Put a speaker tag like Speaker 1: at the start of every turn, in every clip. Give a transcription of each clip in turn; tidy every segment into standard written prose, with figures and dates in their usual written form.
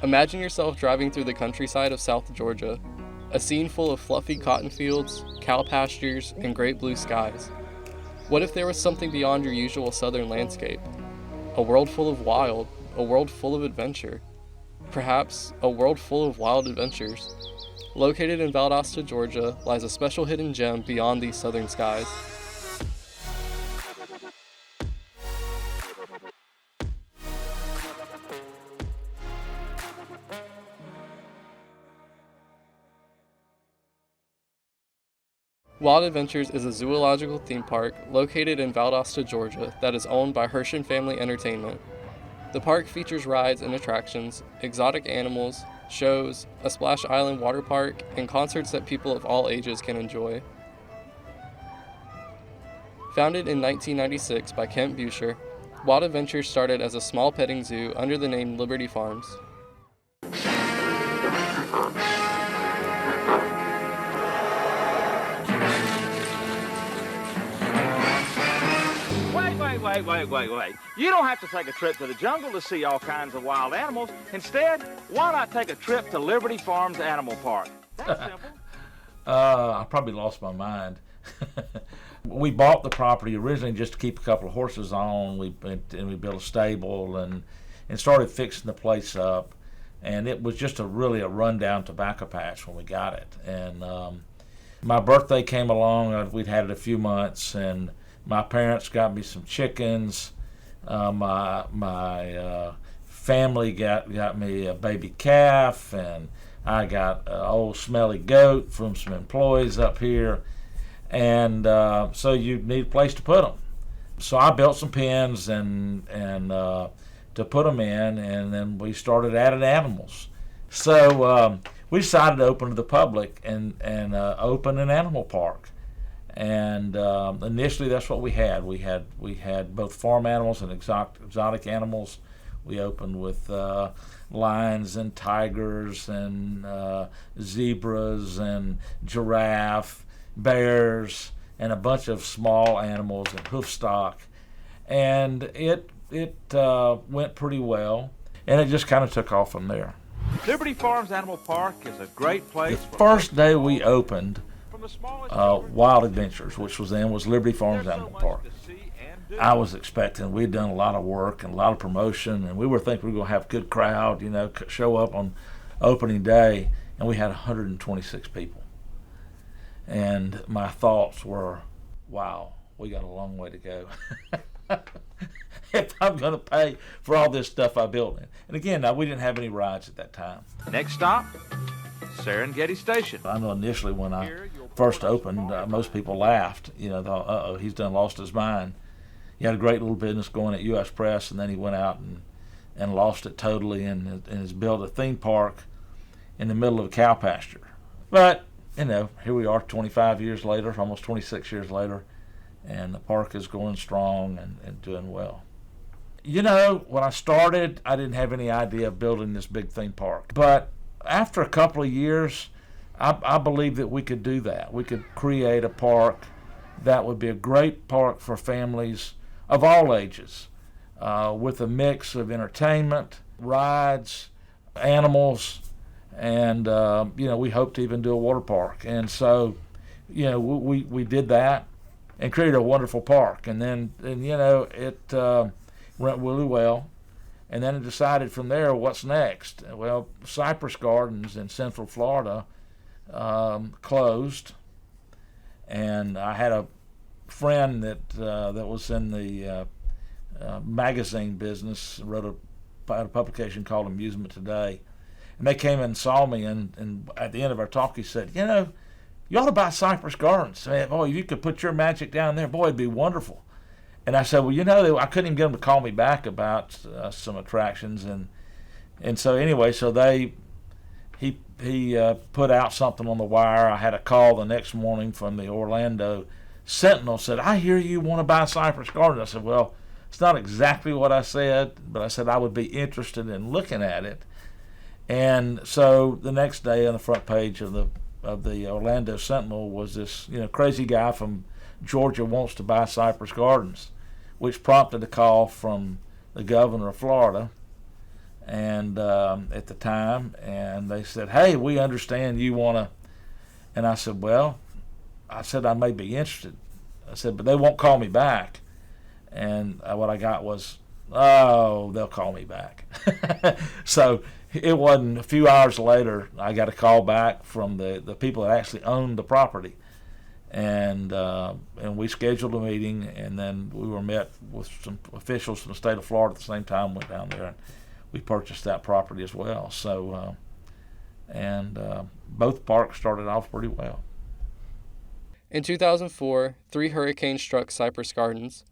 Speaker 1: Imagine yourself driving through the countryside of South Georgia, a scene full of fluffy cotton fields, cow pastures, and great blue skies. What if there was something beyond your usual southern landscape? A world full of wild, a world full of adventure. Perhaps a world full of wild adventures. Located in Valdosta, Georgia, lies a special hidden gem beyond these southern skies. Wild Adventures is a zoological theme park located in Valdosta, Georgia that is owned by Hershon Family Entertainment. The park features rides and attractions, exotic animals, shows, a Splash Island water park, and concerts that people of all ages can enjoy. Founded in 1996 by Kent Buescher, Wild Adventures started as a small petting zoo under the name Liberty Farms.
Speaker 2: Wait. You don't have to take a trip to the jungle to see all kinds of wild animals. Instead, why not take a trip to Liberty Farms Animal Park? That's simple.
Speaker 3: I probably lost my mind. We bought the property originally just to keep a couple of horses on. We built a stable and started fixing the place up. And it was just really a rundown tobacco patch when we got it. And my birthday came along. We'd had it a few months, and my parents got me some chickens. My family got me a baby calf, and I got an old smelly goat from some employees up here. And so you need a place to put them. So I built some pens and to put them in, and then we started adding animals. So we decided to open to the public and open an animal park. And initially, that's what we had. We had both farm animals and exotic animals. We opened with lions and tigers and zebras and giraffe, bears, and a bunch of small animals and hoof stock. And it went pretty well, and it just kind of took off from there.
Speaker 2: Liberty Farms Animal Park is a great place.
Speaker 3: The first day we opened Wild Adventures, which was Liberty Farms Animal Park, I was expecting, we'd done a lot of work and a lot of promotion, and we were thinking we were going to have a good crowd, show up on opening day, and we had 126 people. And my thoughts were, wow, we got a long way to go. If I'm going to pay for all this stuff I built. And again, we didn't have any rides at that time.
Speaker 2: Next stop, Serengeti Station.
Speaker 3: I know initially when I first opened, most people laughed. Thought, uh-oh, he's done lost his mind. He had a great little business going at U.S. Press, and then he went out and lost it totally and has built a theme park in the middle of a cow pasture. But, here we are 25 years later, almost 26 years later, and the park is going strong and doing well. When I started, I didn't have any idea of building this big theme park. But after a couple of years, I believe that we could do that. We could create a park that would be a great park for families of all ages, with a mix of entertainment, rides, animals, and we hope to even do a water park. And so, we did that and created a wonderful park. And then it went really well. And then I decided from there, what's next? Well, Cypress Gardens in Central Florida closed, and I had a friend that was in the magazine business, wrote a publication called Amusement Today, and they came and saw me, and at the end of our talk, he said, you ought to buy Cypress Gardens. Boy, if you could put your magic down there, boy, it'd be wonderful. And I said, well, I couldn't even get them to call me back about some attractions, and so anyway, he put out something on the wire. I had a call the next morning from the Orlando Sentinel. Said, I hear you want to buy Cypress Gardens. I said, well, it's not exactly what I said, but I said I would be interested in looking at it. And so the next day on the front page of the Orlando Sentinel was this crazy guy from Georgia wants to buy Cypress Gardens, which prompted a call from the governor of Florida, and at the time, and they said, "Hey, we understand you want to," and I said, "Well," I said, "I may be interested." I said, "But they won't call me back." And what I got was, "Oh, they'll call me back." So it wasn't a few hours later, I got a call back from the people that actually owned the property. And we scheduled a meeting, and then we were met with some officials from the state of Florida at the same time. Went down there, and we purchased that property as well. So, both parks started off pretty well.
Speaker 1: In 2004, 3 hurricanes struck Cypress Gardens,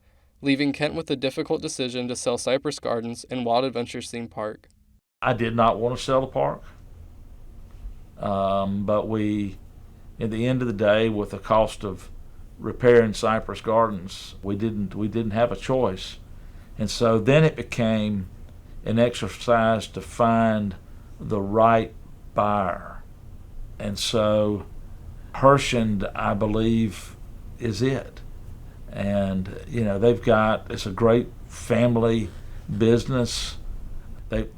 Speaker 1: leaving Kent with the difficult decision to sell Cypress Gardens and Wild Adventures theme park.
Speaker 3: I did not want to sell the park, but we, at the end of the day, with the cost of repairing Cypress Gardens, we didn't have a choice, and so then it became an exercise to find the right buyer, and so Hershend, I believe, is it. And it's a great family business. They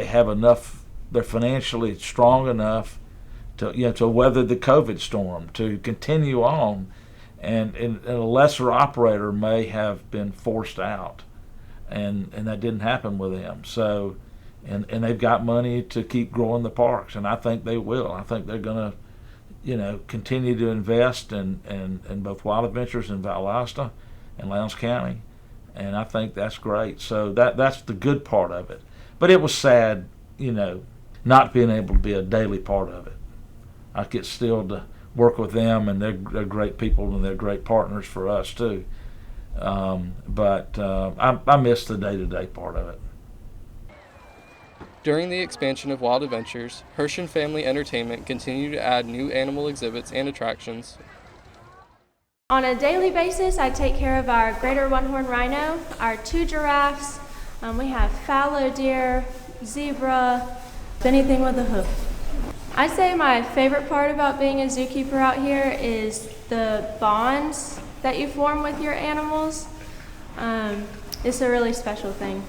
Speaker 3: have enough. They're financially strong enough to weather the COVID storm, to continue on, and a lesser operator may have been forced out, and that didn't happen with them. So, and they've got money to keep growing the parks, and I think they will. I think they're going to continue to invest in both Wild Adventures in Valdosta and Lowndes County, and I think that's great. So that's the good part of it. But it was sad, not being able to be a daily part of it. I get still to work with them, and they're great people, and they're great partners for us too. But I miss the day-to-day part of it.
Speaker 1: During the expansion of Wild Adventures, Hershend Family Entertainment continued to add new animal exhibits and attractions.
Speaker 4: On a daily basis, I take care of our greater one-horned rhino, our 2 giraffes. We have fallow deer, zebra, anything with a hoof. I say my favorite part about being a zookeeper out here is the bonds that you form with your animals. It's a really special thing.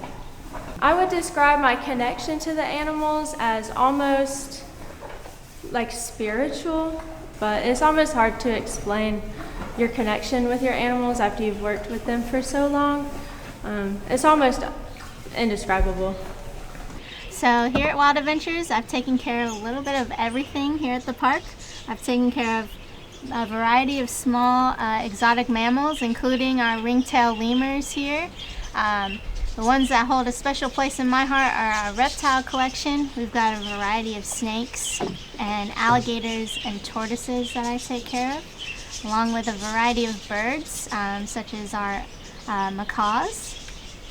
Speaker 4: I would describe my connection to the animals as almost like spiritual, but it's almost hard to explain your connection with your animals after you've worked with them for so long. It's almost indescribable.
Speaker 5: So here at Wild Adventures, I've taken care of a little bit of everything here at the park. I've taken care of a variety of small exotic mammals, including our ringtail lemurs here. The ones that hold a special place in my heart are our reptile collection. We've got a variety of snakes and alligators and tortoises that I take care of, along with a variety of birds, such as our macaws.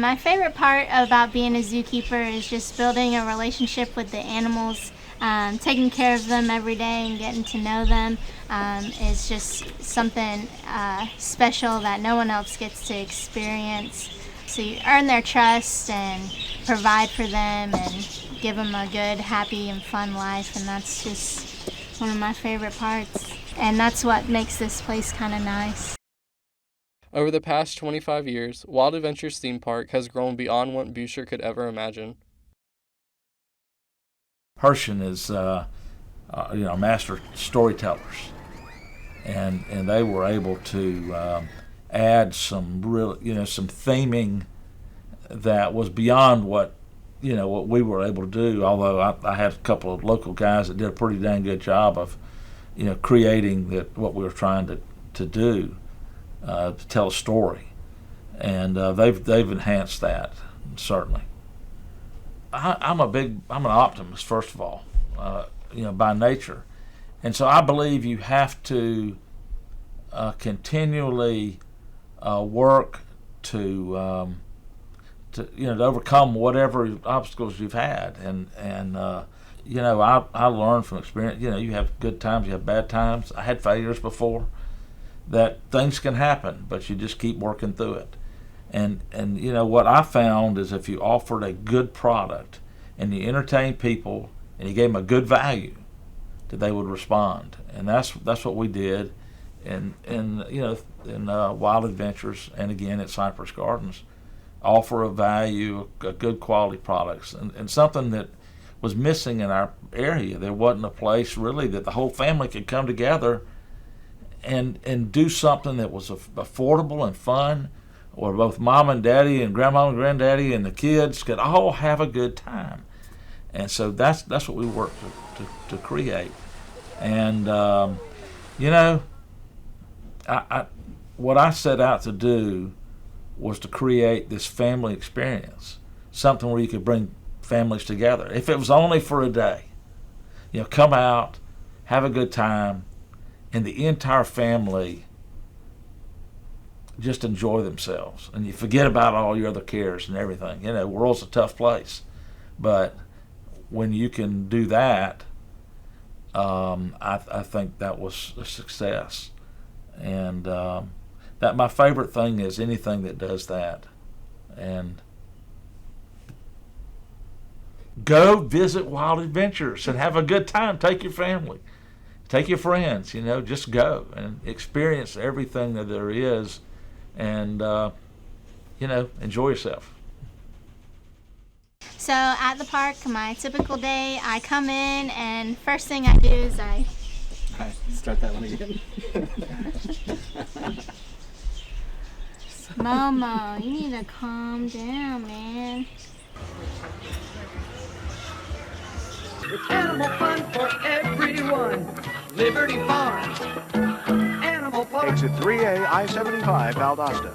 Speaker 5: My favorite part about being a zookeeper is just building a relationship with the animals. Taking care of them every day and getting to know them is just something special that no one else gets to experience. So you earn their trust and provide for them and give them a good, happy, and fun life, and that's just one of my favorite parts. And that's what makes this place kind of nice.
Speaker 1: Over the past 25 years, Wild Adventures theme park has grown beyond what Buescher could ever imagine.
Speaker 3: Hershend is, master storytellers, and they were able to add some real, some theming that was beyond what we were able to do. Although I had a couple of local guys that did a pretty dang good job of, creating what we were trying to do, to tell a story, and they've enhanced that certainly. I'm an optimist, first of all, by nature, and so I believe you have to continually work to overcome whatever obstacles you've had, and I learned from experience. You have good times, you have bad times. I had failures before. That things can happen, but you just keep working through it. And what I found is if you offered a good product and you entertained people and you gave them a good value, that they would respond. And that's what we did in Wild Adventures, and again at Cypress Gardens. offer a value, a good quality products, and something that was missing in our area. There wasn't a place really that the whole family could come together and do something that was affordable and fun, where both mom and daddy and grandma and granddaddy and the kids could all have a good time. And so that's what we work to create. And you know, what I set out to do was to create this family experience, something where you could bring families together. If it was only for a day, you know, come out, have a good time, and the entire family just enjoy themselves, and you forget about all your other cares and everything. You know, the world's a tough place, but when you can do that, I think that was a success. And that my favorite thing is anything that does that. And go visit Wild Adventures and have a good time. Take your family, take your friends. You know, just go and experience everything that there is, and you know, enjoy yourself.
Speaker 5: So at the park, my typical day, I come in and first thing I do is
Speaker 6: All right, start that one again.
Speaker 5: Momo, you need to calm down, man.
Speaker 7: It's animal fun for everyone. Liberty Farm. Animal Park.
Speaker 8: Exit 3A, I-75, Valdosta.